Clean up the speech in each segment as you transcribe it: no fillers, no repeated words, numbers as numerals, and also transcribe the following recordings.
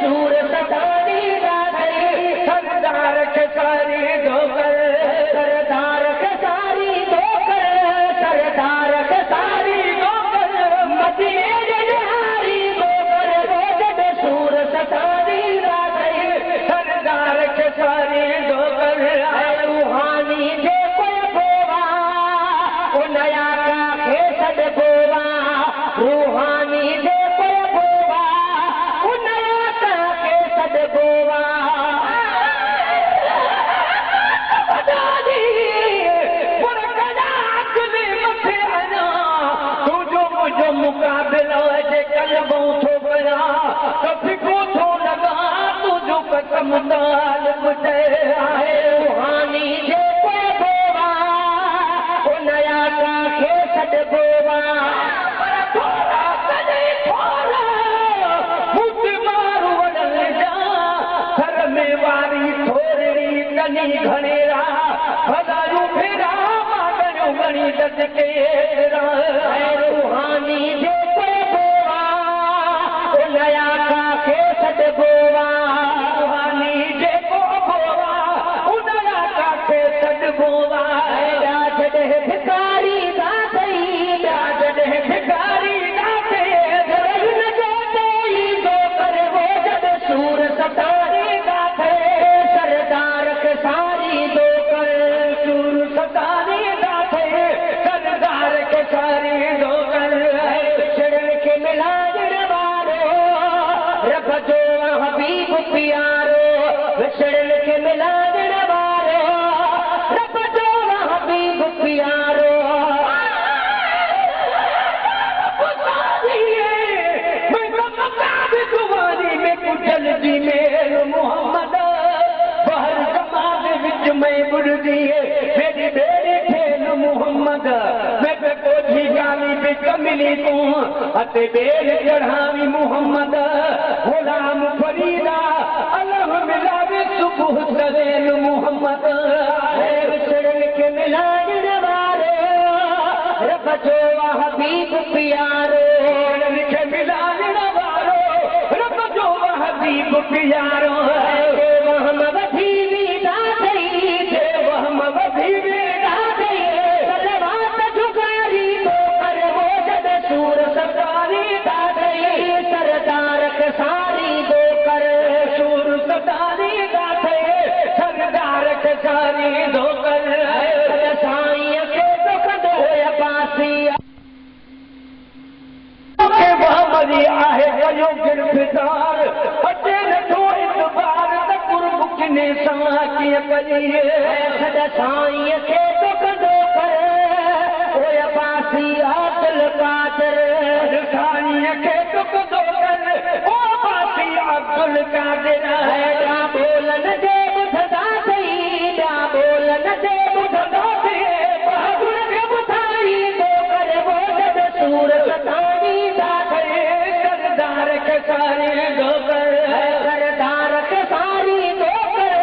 सूर सदा कसम दाल ॿुधे आहे रूहानी जेको बोवा ओ नया काखे छॾबो पर थोरा कॾहिं थोरा मुझ मारू वॾल जा घर में वारी थोरी कनी घणेरा भलायूं फेरा मागणियूं घणी दद के रूहानी जेको बोवा ओ नया काखे छॾबो रूहानी जेको बोवा ओ नया काखे छॾबो जॾहिं भिकारी ना थई जॾहिं भिकारी ना थिए ईंदो करे वो जॾहिं सूर सतारी ना थिए सरदार खे सारी दो कर सूर सतारी ना थिए सरदार खे सारी दो कर छड़न खे मिलाइण वारो रब जो हबीब प्यारो विछड़न खे मिलाइण वारो रब जो हबीब प्यारो जल्दी मेल मोहम्मद बहर जमात विच में बुरदी मेरी बेड़ी ठेल मोहम्मद मैं पे कोठी गाली पे कमिली तू अते बेल चढ़ावी मोहम्मद गुलाम फरीदा अल्लाह मिलावे सुबह सवेल मोहम्मद विछड़न के मिलाइण वारे रब जो हबीब प्यारो के मिलाइण वारो रब जो हबीब प्यारो वहम वधी वीदा थई वहम वधी वीदा थई सलवात जुगारी तो कर वो जद सूर सतारी दा थई सरदार खे सारी दो कर सूर सतारी दा थई सरदार खे सारी दो कर साईं खे दुख दो पासी मरी आहे कयो गिरफ़्तार अचे नथो इतबार त कुर्ब किने सां कीअं कजे सॼा साईं खे दुखंदो कर ओए पासी अब्दुल कादिर साईं खे दुखंदो कर ओ पासी अब्दुल कादिर ॾा बोलन जे ॿुधंदा थई ॾा बोलन जे ॿुधंदा थई बहादुर खे ॿुधाई थो कर वो जॾ सूर सतारी दा सरदार के सारी दो कर सरदार के सारी दो कर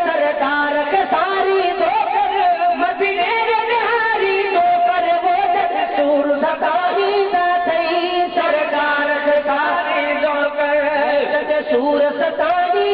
सरदार के सारी दो कर मदीने निहारी दो कर वो जद सूर सतारी दा थई सरदार के सारी दो कर जद सूर सतारी